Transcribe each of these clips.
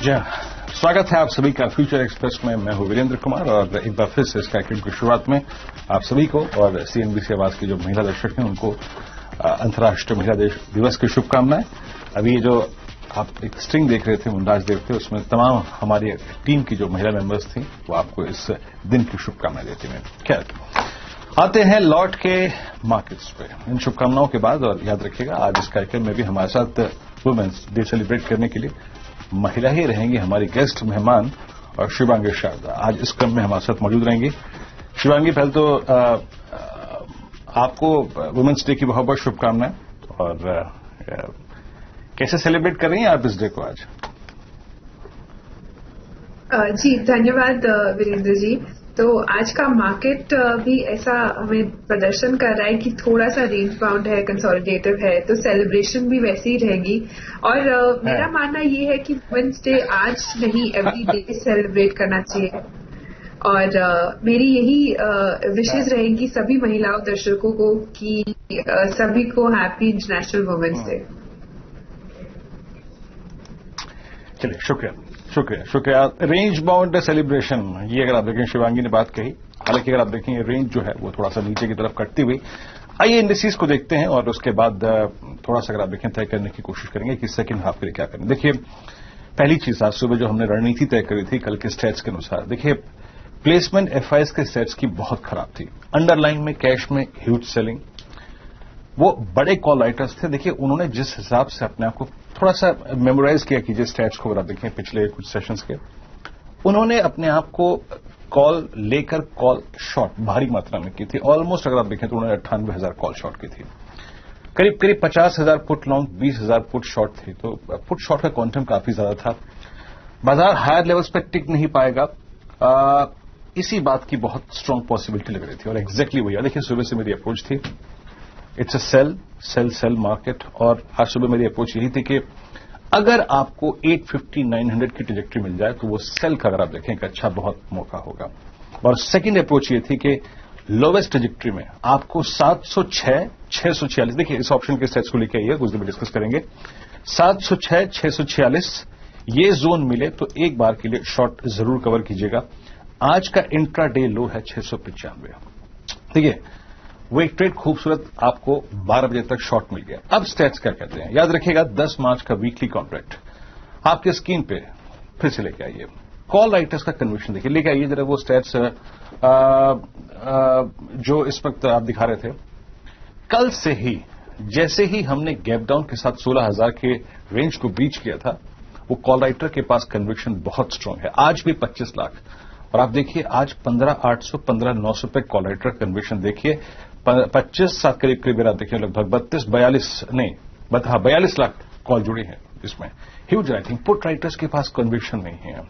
जी हाँ, स्वागत है आप सभी का फ्यूचर एक्सप्रेस में। मैं हूं वीरेंद्र कुमार और एक बार फिर से इस कार्यक्रम की शुरुआत में आप सभी को और सीएनबीसी आवाज की जो महिला दर्शक हैं उनको अंतर्राष्ट्रीय महिला दिवस की शुभकामनाएं। अभी जो आप एक स्ट्रिंग देख रहे थे, मुमताज देव थे, उसमें तमाम हमारी टीम की जो महिला मेंबर्स थी वो आपको इस दिन की शुभकामनाएं देती हैं। खैर, आते हैं लौट के मार्केट्स पे इन शुभकामनाओं के बाद। और याद रखिएगा, आज इस कार्यक्रम में भी हमारे साथ वुमेन्स डे सेलिब्रेट करने के लिए महिला ही रहेंगी हमारी गेस्ट मेहमान, और शिवांगी शारदा आज इस क्रम में हमारे साथ मौजूद रहेंगी। शिवांगी, पहले तो आपको वुमेन्स डे की बहुत बहुत शुभकामनाएं। और कैसे सेलिब्रेट कर रही हैं आप इस डे को आज? जी धन्यवाद वीरेंद्र जी। तो आज का मार्केट भी ऐसा हमें प्रदर्शन कर रहा है कि थोड़ा सा रेंज बाउंड है, कंसोलिडेटिव है, तो सेलिब्रेशन भी वैसी ही रहेगी। और मेरा मानना ये है कि वुमेन्स डे आज नहीं, एवरी डे सेलिब्रेट करना चाहिए। और मेरी यही विशेष रहेगी सभी महिलाओं दर्शकों को कि सभी को हैप्पी इंटरनेशनल वुमेन्स डे। चलिए, शुक्रिया शुक्रिया शुक्रिया। रेंज बाउंड सेलिब्रेशन, ये अगर आप देखें, शिवांगी ने बात कही। हालांकि अगर आप देखें, रेंज जो है वो थोड़ा सा नीचे की तरफ कटती हुई। आइए इंडिसेस को देखते हैं और उसके बाद थोड़ा सा अगर आप देखें तय करने की कोशिश करेंगे कि सेकंड हाफ के लिए क्या करें। देखिए, पहली चीज, आज सुबह जो हमने रणनीति तय करी थी कल के स्टेट्स के अनुसार, देखिए प्लेसमेंट एफआईएस के स्टेट्स की बहुत खराब थी। अंडरलाइन में कैश में ह्यूज सेलिंग, वो बड़े कॉल राइटर्स थे। देखिए, उन्होंने जिस हिसाब से अपने आप को थोड़ा सा मेमोराइज किया कीजिए स्टैट्स को, अगर आप देखें पिछले कुछ सेशंस के, उन्होंने अपने आप को कॉल लेकर कॉल शॉर्ट भारी मात्रा में की थी। ऑलमोस्ट अगर आप देखें तो उन्होंने 98,000 कॉल शॉर्ट की थी। करीब करीब 50,000 पुट लॉन्ग, 20,000 पुट शॉर्ट थी। तो पुट शॉर्ट का क्वांटम काफी ज्यादा था। बाजार हायर लेवल्स पर टिक नहीं पाएगा, इसी बात की बहुत स्ट्रांग पॉसिबिलिटी लग रही थी। और एग्जैक्टली वही, देखिए सुबह से मेरी अप्रोच थी, it's a sell sell sell market. और आज सुबह मेरी अप्रोच यही थी कि अगर आपको 850 900 की ट्रैजेक्टरी मिल जाए तो वो सेल का, अगर आप देखें, एक अच्छा बहुत मौका होगा। और सेकंड अप्रोच ये थी कि लोवेस्ट ट्रैजेक्टरी में आपको 706 646, देखिए इस ऑप्शन के स्टेट्स को लेकर आइए, कुछ देर में डिस्कस करेंगे। 706 646 ये जोन मिले तो एक बार के लिए शॉर्ट जरूर कवर कीजिएगा। आज का इंट्रा डे लो है 695। देखिए, वो एक ट्रेड खूबसूरत आपको 12 बजे तक शॉर्ट मिल गया। अब स्टैट्स क्या कहते हैं, याद रखिएगा 10 मार्च का वीकली कॉन्ट्रैक्ट आपके स्क्रीन पे फिर से लेके आइए। कॉल राइटर्स का कन्विक्शन देखिए, लेके आइए जरा वो स्टैट्स जो इस वक्त आप दिखा रहे थे। कल से ही जैसे ही हमने गैप डाउन के साथ 16,000 के रेंज को ब्रीच किया था, वो कॉल राइटर के पास कन्विक्शन बहुत स्ट्रांग है। आज भी 25 लाख, और आप देखिए आज 15,800 15,900 पे कॉल राइटर कन्विक्शन देखिए। 25-7 करीब करीब आप देखिए, लगभग 42 लाख कॉल जुड़ी है इसमें। Huge writing. पुट राइटर्स के पास कन्विक्शन नहीं है।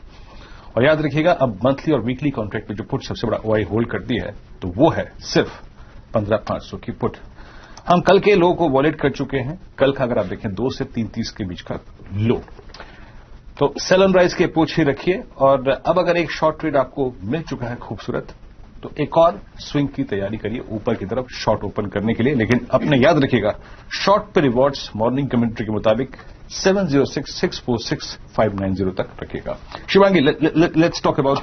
और याद रखिएगा, अब मंथली और वीकली कॉन्ट्रैक्ट में जो पुट सबसे बड़ा ओआई होल्ड करती है तो वो है सिर्फ 15,500 की पुट। हम कल के लो को वॉलेट कर चुके हैं। कल का अगर आप देखें 2 से 330 के बीच का लो, तो सेल ऑन राइज की अप्रोच ही रखिए। और अब अगर एक शॉर्ट ट्रेड आपको मिल चुका है खूबसूरत, तो एक और स्विंग की तैयारी करिए ऊपर की तरफ शॉर्ट ओपन करने के लिए। लेकिन अपने याद रखिएगा, शॉर्ट पे रिवॉर्ड्स मॉर्निंग कमेंट्री के मुताबिक 706 646 590 तक रखिएगा। Shivangi, let's talk about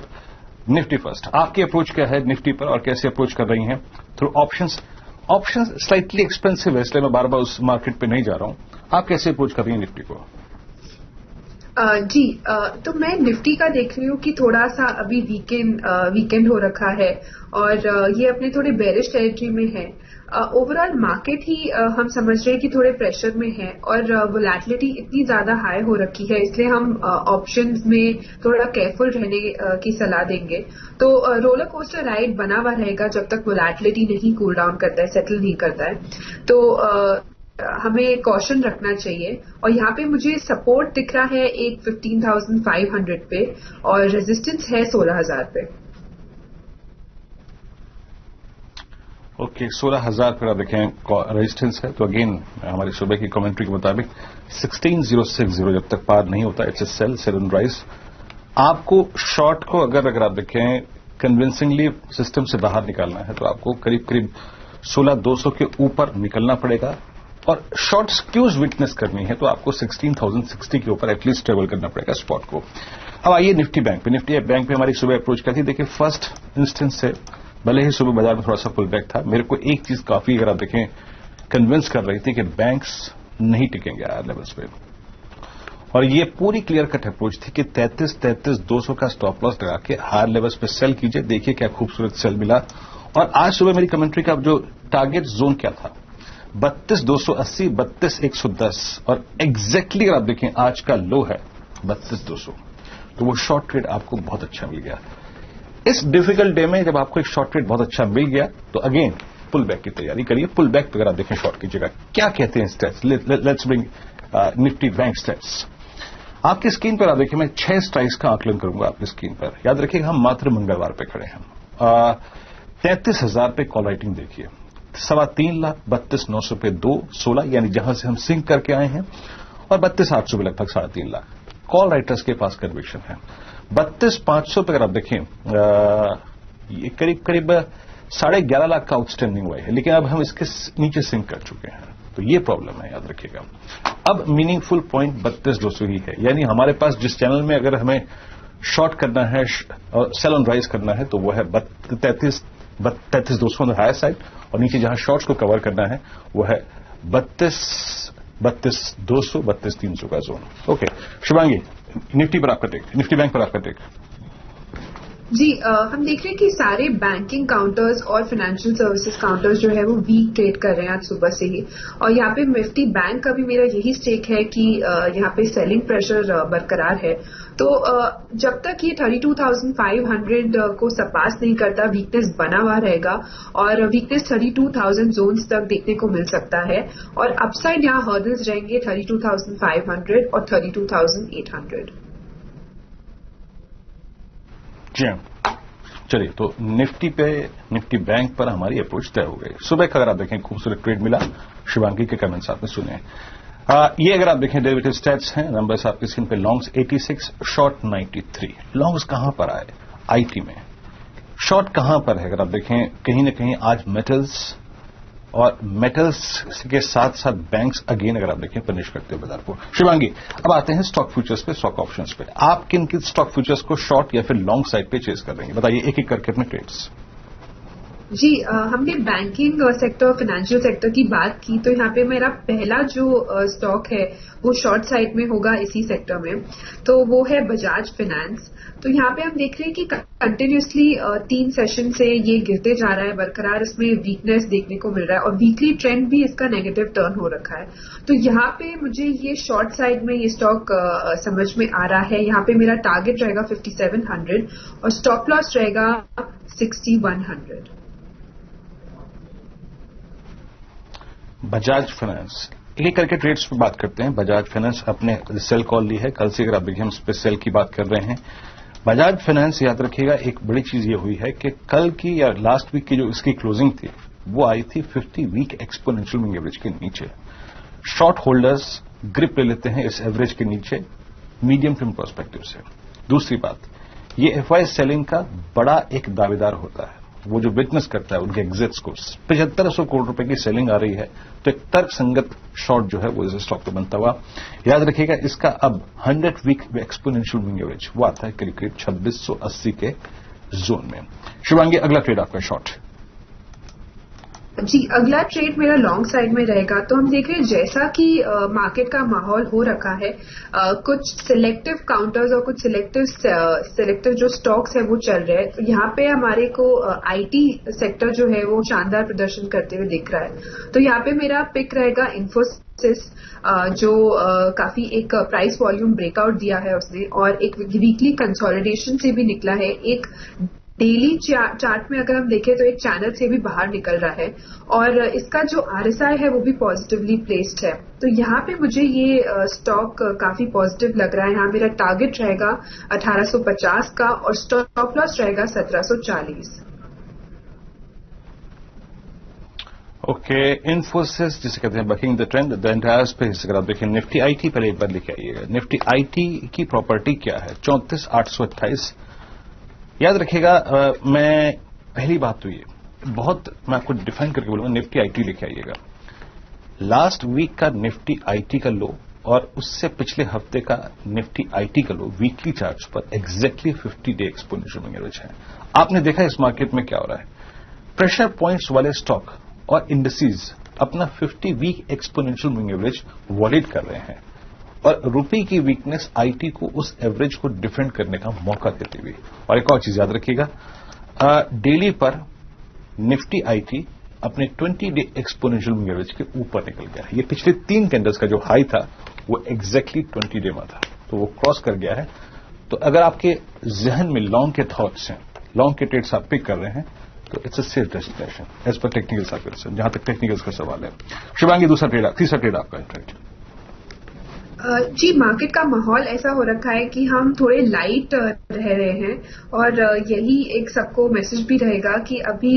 Nifty first. आपकी अप्रोच क्या है निफ्टी पर और कैसे अप्रोच कर रही हैं through options? Options slightly expensive है, इसलिए मैं बार बार उस मार्केट पे नहीं जा रहा हूं। आप कैसे अप्रोच कर रही हैं निफ्टी को? जी, तो मैं निफ्टी का देख रही हूँ कि थोड़ा सा अभी वीकेंड हो रखा है और ये अपने थोड़े बेरिश टेरिटरी में है। ओवरऑल मार्केट ही हम समझ रहे हैं कि थोड़े प्रेशर में है और वोलेटिलिटी इतनी ज्यादा हाई हो रखी है, इसलिए हम ऑप्शंस में थोड़ा केयरफुल रहने की सलाह देंगे। तो रोलर कोस्टर राइड बना हुआ रहेगा जब तक वोलेटिलिटी नहीं कूल डाउन करता है, सेटल नहीं करता है। तो हमें कॉशन रखना चाहिए। और यहाँ पे मुझे सपोर्ट दिख रहा है एक 15,500 पे और रेजिस्टेंस है 16,000 पे। ओके, 16,000 पर आप देखें रेजिस्टेंस है। तो अगेन हमारी सुबह की कमेंट्री के मुताबिक 16,060 जब तक पार नहीं होता, it's a sell on rise. आपको शॉर्ट को अगर आप देखें कन्विंसिंगली सिस्टम से बाहर निकालना है तो आपको करीब करीब 16,200 के ऊपर निकलना पड़ेगा। और शॉर्ट स्क्यूज विटनेस करनी है तो आपको 16,060 के ऊपर एटलीस्ट ट्रेवल करना पड़ेगा स्पॉट को। अब आइए निफ्टी बैंक पे। निफ्टी बैंक पे हमारी सुबह अप्रोच करती, देखिए फर्स्ट इंस्टेंस से भले ही सुबह बाजार में थोड़ा सा पुल बैक था, मेरे को एक चीज काफी अगर आप देखें कन्विंस कर रही थी कि बैंक्स नहीं टिकेंगे हायर लेवल्स पे, और ये पूरी क्लियर कट अप्रोच थी कि 33,200 का स्टॉप लॉस लगा के हायर लेवल्स पे सेल कीजिए। देखिए क्या खूबसूरत सेल मिला। और आज सुबह मेरी कमेंट्री का जो टारगेट जोन क्या था, 32,280, 32,110, और एग्जैक्टली अगर आप देखें आज का लो है 32,200, तो वो शॉर्ट ट्रेड आपको बहुत अच्छा मिल गया। इस डिफिकल्ट डे में जब आपको एक शॉर्ट ट्रेड बहुत अच्छा मिल गया तो अगेन पुल बैक की तैयारी करिए। पुल बैक अगर आप देखें शॉर्ट कीजिएगा। क्या कहते हैं steps, let's bring Nifty bank steps. आपकी स्क्रीन पर आप देखिए, मैं 6 स्ट्राइक्स का आकलन करूंगा आपकी स्क्रीन पर। याद रखिएगा हम मात्र मंगलवार पे खड़े हैं। 33,000 पे कॉल राइटिंग देखिए, 3.25 लाख, 32,900 पे 2.16 यानी जहां से हम सिंक करके आए हैं, और 32,800 पे लगभग 3.5 लाख कॉल राइटर्स के पास कन्विक्शन है। 32,500 पे अगर आप देखें ये करीब 11.5 लाख का आउटस्टैंडिंग हुआ है, लेकिन अब हम इसके नीचे सिंक कर चुके हैं, तो ये प्रॉब्लम है, याद रखिएगा। अब मीनिंगफुल पॉइंट 32,200 ही है, यानी हमारे पास जिस चैनल में अगर हमें शॉर्ट करना है और सेल ऑन राइज करना है तो वो है 33,200 ऑन द हायर साइड, और नीचे जहां शॉर्ट्स को कवर करना है वो है 32,200, 32,300 का जोन। ओके शुभांगी, निफ्टी पर आपका टेक, निफ्टी बैंक पर आपका टेक। जी हम देख रहे हैं कि सारे बैंकिंग काउंटर्स और फाइनेंशियल सर्विसेज काउंटर्स जो है वो वीक ट्रेड कर रहे हैं आज सुबह से ही, और यहाँ पे निफ्टी बैंक का भी मेरा यही स्टेक है कि यहाँ पे सेलिंग प्रेशर बरकरार है। तो जब तक ये 32,500 को सरपास नहीं करता वीकनेस बना हुआ रहेगा, और वीकनेस 32,000 जोन्स तक देखने को मिल सकता है, और अपसाइड यहाँ हर्डल्स रहेंगे 32,500 और 32,800। जी हाँ, चलिए तो निफ्टी बैंक पर हमारी अप्रोच तय हो गई। सुबह का अगर आप देखें खूबसूरत ट्रेड मिला, शिवांगी के कमेंट्स आपने सुने। ये अगर आप देखें डेरिवेटिव स्टैट्स हैं, नंबर्स आपकी स्क्रीन पे, लॉन्ग्स 86, शॉर्ट 93। लॉन्ग्स कहां पर आए? आईटी में। शॉर्ट कहां पर है अगर आप देखें, कहीं ना कहीं आज मेटल्स और मेटल्स के साथ साथ बैंक्स अगेन अगर आप देखें पनिश करते हैं बाजार को। शिवांगी, अब आते हैं स्टॉक फ्यूचर्स पे, स्टॉक ऑप्शंस पे। आप किन किन स्टॉक फ्यूचर्स को शॉर्ट या फिर लॉन्ग साइड पे चेस कर रहे हैं, बताइए एक एक करके अपने ट्रेड्स। जी हमने बैंकिंग सेक्टर और फाइनेंशियल सेक्टर की बात की, तो यहाँ पे मेरा पहला जो स्टॉक है वो शॉर्ट साइड में होगा इसी सेक्टर में, तो वो है बजाज फाइनेंस। तो यहाँ पे हम देख रहे हैं कि कंटिन्यूसली 3 सेशन से ये गिरते जा रहा है, बरकरार इसमें वीकनेस देखने को मिल रहा है, और वीकली ट्रेंड भी इसका नेगेटिव टर्न हो रखा है। तो यहाँ पे मुझे ये शॉर्ट साइड में ये स्टॉक समझ में आ रहा है। यहाँ पे मेरा टारगेट रहेगा 5700 और स्टॉप लॉस रहेगा 6100। बजाज फाइनेंस, एक करके ट्रेड्स पे बात करते हैं। बजाज फाइनेंस अपने सेल कॉल ली है, कल से अगर आप देखिए हम इस पे सेल की बात कर रहे हैं। बजाज फाइनेंस याद रखिएगा, एक बड़ी चीज ये हुई है कि कल की या लास्ट वीक की जो इसकी क्लोजिंग थी वो आई थी 50 वीक एक्सपोनेंशियल मूविंग एवरेज के नीचे। शॉर्ट होल्डर्स ग्रिप ले लेते हैं इस एवरेज के नीचे मीडियम टर्म पर्सपेक्टिव से। दूसरी बात, ये एफआई सेलिंग का बड़ा एक दावेदार होता है, वो जो विटनेस करता है उनके एग्जिट्स को। 7500 करोड़ रुपए की सेलिंग आ रही है, तो एक तर्क संगत शॉर्ट जो है वो इस स्टॉक पे बनता हुआ। याद रखिएगा इसका अब 100 वीक एक्सपोनेंशियल मूविंग एवरेज वो आता है करीब करीब 2680 के जोन में। शिवांगी, अगला ट्रेड आपका शॉर्ट। जी अगला ट्रेड मेरा लॉन्ग साइड में रहेगा। तो हम देख रहे हैं जैसा कि मार्केट का माहौल हो रखा है, कुछ सिलेक्टिव काउंटर्स और कुछ सिलेक्टिव जो स्टॉक्स है वो चल रहे हैं। तो यहाँ पे हमारे को आईटी सेक्टर जो है वो शानदार प्रदर्शन करते हुए दिख रहा है। तो यहाँ पे मेरा पिक रहेगा इन्फोसिस, जो काफी एक प्राइस वॉल्यूम ब्रेकआउट दिया है उसने, और एक वीकली कंसोलिडेशन से भी निकला है। एक डेली चार्ट में अगर हम देखें तो एक चैनल से भी बाहर निकल रहा है, और इसका जो आरएसआई है वो भी पॉजिटिवली प्लेस्ड है। तो यहाँ पे मुझे ये स्टॉक काफी पॉजिटिव लग रहा है। यहाँ मेरा टारगेट रहेगा 1850 का और स्टॉप लॉस रहेगा 1740। ओके, इन्फोसिस जिसे कहते हैं baking the trend, the entire space. अगर आप देखें निफ्टी आईटी पहले एक बार लिखे आइएगा। निफ्टी आईटी की प्रॉपर्टी क्या है? 34,828। याद रखिएगा, मैं पहली बात तो ये बहुत मैं आपको डिफाइन करके बोलूंगा, निफ्टी आईटी लिखे आइएगा। लास्ट वीक का निफ्टी आईटी का लो और उससे पिछले हफ्ते का निफ्टी आईटी का लो वीकली चार्ट्स पर exactly 50 day exponential moving average है। आपने देखा इस मार्केट में क्या हो रहा है, प्रेशर पॉइंट्स वाले स्टॉक और इंडिसेस अपना 50 week exponential moving average valid कर रहे हैं और रुपये की वीकनेस आईटी को उस एवरेज को डिफेंड करने का मौका देती हुई। और एक और चीज याद रखिएगा, डेली पर निफ्टी आईटी अपने 20 डे एक्सपोनेंशियल मूविंग एवरेज के ऊपर निकल गया है। ये पिछले 3 कैंडल्स का जो हाई था वो एग्जैक्टली 20 डे में था, तो वो क्रॉस कर गया है। तो अगर आपके जहन में लॉन्ग के थॉट्स हैं, लॉन्ग के ट्रेड्स आप पिक कर रहे हैं, तो it's a safe destination as per technical circles, जहां तक टेक्निकल्स का सवाल है। शिवांगी, तीसरा ट्रेड आपका इंटरेस्ट? जी, मार्केट का माहौल ऐसा हो रखा है कि हम थोड़े लाइट रह रहे हैं और यही एक सबको मैसेज भी रहेगा कि अभी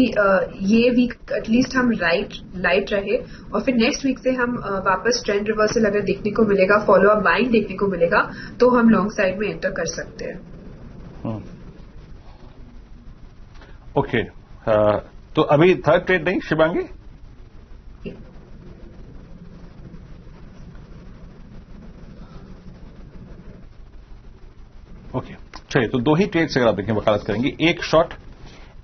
ये वीक एटलीस्ट हम लाइट रहे और फिर नेक्स्ट वीक से हम वापस ट्रेंड रिवर्सल अगर देखने को मिलेगा, फॉलो अप बाइंग देखने को मिलेगा, तो हम लॉन्ग साइड में एंटर कर सकते हैं। ओके, तो अभी थर्ड ट्रेड नहीं शिवांगी? ओके, चलिए, तो 2 ही ट्रेड्स अगर आप देखें वकालत करेंगे। एक शॉर्ट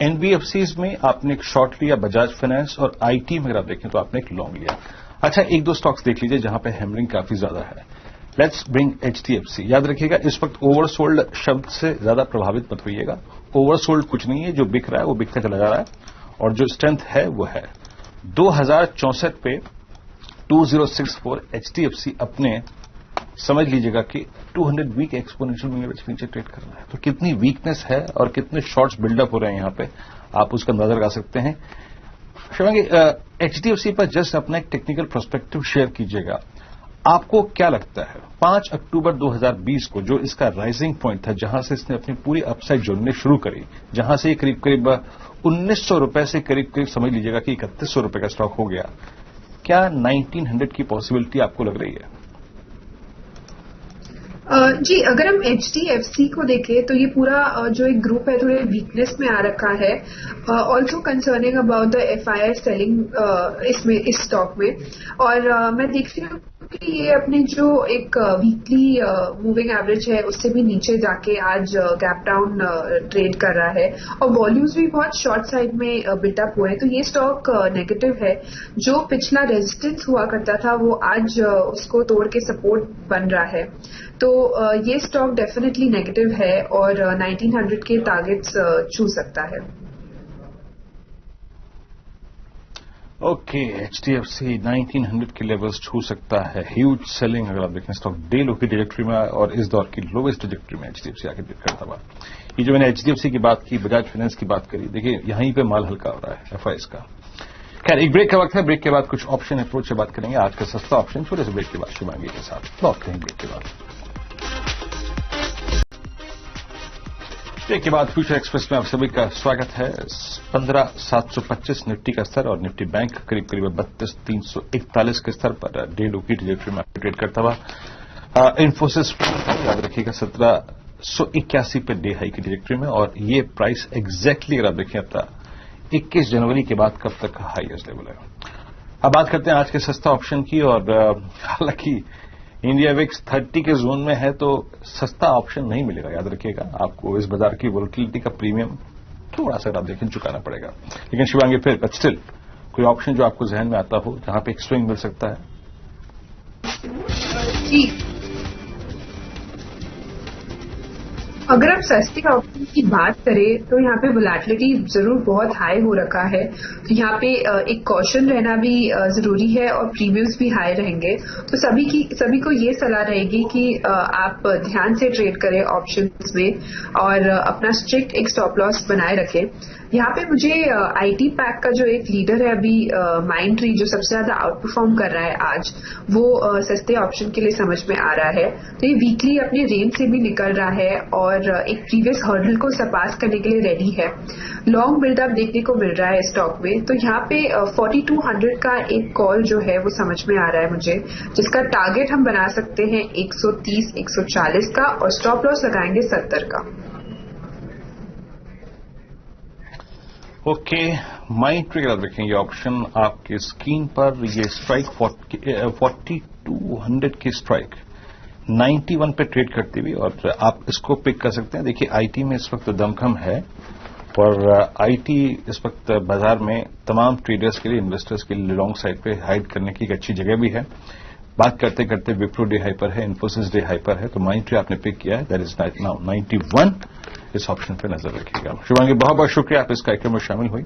एनबीएफसीज में आपने एक शॉर्ट लिया बजाज फाइनेंस, और आईटी में अगर आप देखें तो आपने एक लॉन्ग लिया। अच्छा, 1-2 स्टॉक्स देख लीजिए जहां पे हैमरिंग काफी ज्यादा है। Let's bring HDFC. याद रखिएगा, इस वक्त ओवरसोल्ड शब्द से ज्यादा प्रभावित मत होइएगा। ओवरसोल्ड कुछ नहीं है, जो बिक रहा है वो बिकता चला जा रहा है और जो स्ट्रेंथ है वो है 2064 पे 2064 एचडीएफसी अपने समझ लीजिएगा कि 200 वीक एक्सपोनेंशियल मूविंग एवरेज के नीचे ट्रेड कर रहा है। तो कितनी वीकनेस है और कितने शॉर्ट्स बिल्डअप हो रहे हैं यहां पे, आप उसका अंदाजा लगा सकते हैं। शिवांगी, एचडीएफसी पर जस्ट अपना एक टेक्निकल पर्सपेक्टिव शेयर कीजिएगा। आपको क्या लगता है 5 अक्टूबर 2020 को जो इसका राइजिंग पॉइंट था, जहां से इसने अपनी पूरी अपसाइड जोड़ने शुरू करी, जहां से करीब करीब 1900 रुपए से करीब करीब समझ लीजिएगा कि 3100 रुपए का स्टॉक हो गया, क्या 1900 की पॉसिबिलिटी आपको लग रही है? जी, अगर हम एचडीएफसी को देखें तो ये पूरा जो एक ग्रुप है थोड़े वीकनेस में आ रखा है। Also concerning about the FII selling इस स्टॉक में, और मैं देखती हूँ कि ये अपने जो एक वीकली मूविंग एवरेज है उससे भी नीचे जाके आज गैप डाउन ट्रेड कर रहा है और वॉल्यूम्स भी बहुत शॉर्ट साइड में बिल्टअप हुए हैं। तो ये स्टॉक नेगेटिव है। जो पिछला रेजिस्टेंस हुआ करता था वो आज उसको तोड़ के सपोर्ट बन रहा है। तो ये स्टॉक डेफिनेटली नेगेटिव है और 1900 के टारगेट्स छू सकता है। ओके, एचडीएफसी 1900 के लेवल्स छू सकता है। ह्यूज सेलिंग अगर आप देखें स्टॉक डे लो की ट्रेजेक्ट्री में और इस दौर की लोवेस्ट ट्रेजेक्ट्री में एचडीएफसी आके करता हुआ। ये जो मैंने एचडीएफसी की बात की, बजाज फाइनेंस की बात करी, देखिए यहीं पे माल हल्का हो रहा है एफआईएस का। खैर, एक ब्रेक का वक्त है। ब्रेक के बाद कुछ ऑप्शन अप्रोच से बात करेंगे। आज का सस्ता ऑप्शन छोटे से ब्रेक के बाद शिवांगी के साथ लौट करेंगे। ब्रेक के बाद फ्यूचर एक्सप्रेस में आप सभी का स्वागत है। 15,725 निफ्टी का स्तर और निफ्टी बैंक करीब करीब 32,341 के स्तर पर डे लो की ट्रेजेक्ट्री में ट्रेड करता हुआ। इन्फोसिस याद रखिएगा 1781 पे डे हाई की ट्रेजेक्ट्री में, और ये प्राइस एग्जैक्टली अगर आप देखें अपना 21 जनवरी के बाद कब तक का हाईएस्ट लेवल है। अब बात करते हैं आज के सस्ता ऑप्शन की, और हालांकि इंडिया विक्स 30 के जोन में है तो सस्ता ऑप्शन नहीं मिलेगा। याद रखिएगा, आपको इस बाजार की वोलेटिलिटी का प्रीमियम थोड़ा सा आप देखें चुकाना पड़ेगा। लेकिन शिवांगी, फिर बट स्टिल कोई ऑप्शन जो आपको जहन में आता हो जहां पे एक स्विंग मिल सकता है? जी, अगर हम सस्ते ऑप्शन की बात करें तो यहाँ पे वोलेटिलिटी जरूर बहुत हाई हो रखा है, तो यहाँ पे एक कॉशन रहना भी जरूरी है और प्रीमियम्स भी हाई रहेंगे। तो सभी को ये सलाह रहेगी कि आप ध्यान से ट्रेड करें ऑप्शंस में और अपना स्ट्रिक्ट एक स्टॉप लॉस बनाए रखें। यहाँ पे मुझे आईटी पैक का जो एक लीडर है अभी माइंडट्री, जो सबसे ज्यादा आउट परफॉर्म कर रहा है आज, वो सस्ते ऑप्शन के लिए समझ में आ रहा है। तो ये वीकली अपने रेंज से भी निकल रहा है और एक प्रीवियस हर्डल को सरपास करने के लिए रेडी है। लॉन्ग बिल्डअप देखने को मिल रहा है स्टॉक में, तो यहाँ पे 4200 का एक कॉल जो है वो समझ में आ रहा है मुझे, जिसका टारगेट हम बना सकते हैं 130-140 का और स्टॉप लॉस लगाएंगे 70 का। ओके, माइंट्री अगर आप देखें ये ऑप्शन आपके स्क्रीन पर, ये स्ट्राइक 4200 की स्ट्राइक 91 पे ट्रेड करती हुई, और आप इसको पिक कर सकते हैं। देखिए आईटी में इस वक्त दमखम है, और आईटी इस वक्त बाजार में तमाम ट्रेडर्स के लिए, इन्वेस्टर्स के लिए लॉन्ग साइड पे हाइड करने की एक अच्छी जगह भी है। बात करते करते विप्रो डे हाई पर है, इन्फोसिस डे हाई पर है, तो माइंट्री आपने पिक किया है, दैट इज नाउ 91। इस ऑप्शन पे नजर रखिएगा। शुभांगी बहुत बहुत शुक्रिया, आप इस कार्यक्रम में शामिल हुई,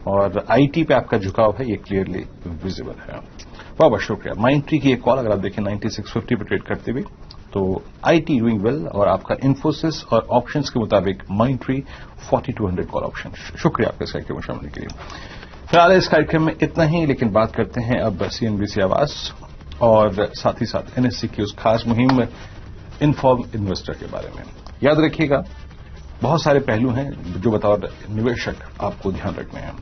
और आईटी पे आपका झुकाव है ये क्लियरली विजिबल है। बहुत बहुत शुक्रिया। माइंट्री की एक कॉल अगर आप देखें 9650 पे ट्रेड करते हुए, तो आईटी डूइंग वेल, और आपका इन्फोसिस और ऑप्शंस के मुताबिक माइंट्री 4200 कॉल ऑप्शन। शुक्रिया आपके इस कार्यक्रम में शामिल के लिए। फिलहाल इस कार्यक्रम में इतना ही, लेकिन बात करते हैं अब सीएनबीसी आवाज और साथ ही साथ एनएससी की उस खास मुहिम इन्फॉर्म इन्वेस्टर के बारे में। याद रखिएगा बहुत सारे पहलू हैं जो बतौर निवेशक आपको ध्यान रखने हैं,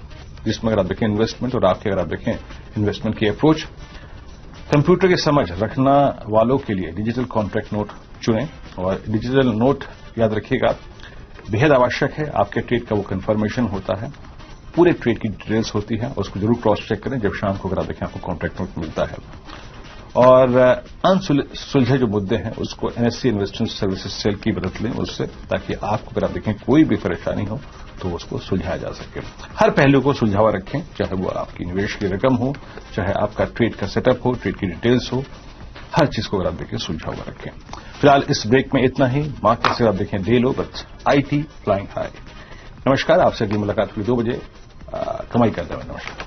जिसमें अगर आप देखें इन्वेस्टमेंट, और आपके अगर आप देखें इन्वेस्टमेंट की अप्रोच, कंप्यूटर की समझ रखना वालों के लिए डिजिटल कॉन्ट्रैक्ट नोट चुनें, और डिजिटल नोट याद रखिएगा बेहद आवश्यक है। आपके ट्रेड का वो कंफर्मेशन होता है, पूरे ट्रेड की डिटेल्स होती है, उसको जरूर क्रॉस चेक करें जब शाम को अगर आप देखें आपको कॉन्ट्रैक्ट नोट मिलता है। और अनसुलझे जो मुद्दे हैं उसको एनएससी इन्वेस्टमेंट सर्विसेज सेल की मदद लें उससे, ताकि आपको अगर आप देखें कोई भी परेशानी हो तो उसको सुलझाया जा सके। हर पहलू को सुलझावा रखें, चाहे वो आपकी निवेश की रकम हो, चाहे आपका ट्रेड का सेटअप हो, ट्रेड की डिटेल्स हो, हर चीज को अगर आप देखें सुलझावा रखें। फिलहाल इस ब्रेक में इतना ही। मार्केट से आप देखें day low but IT flying high. नमस्कार, आपसे अगली मुलाकात हुई 2 बजे। कमाई करते हुए नमस्कार।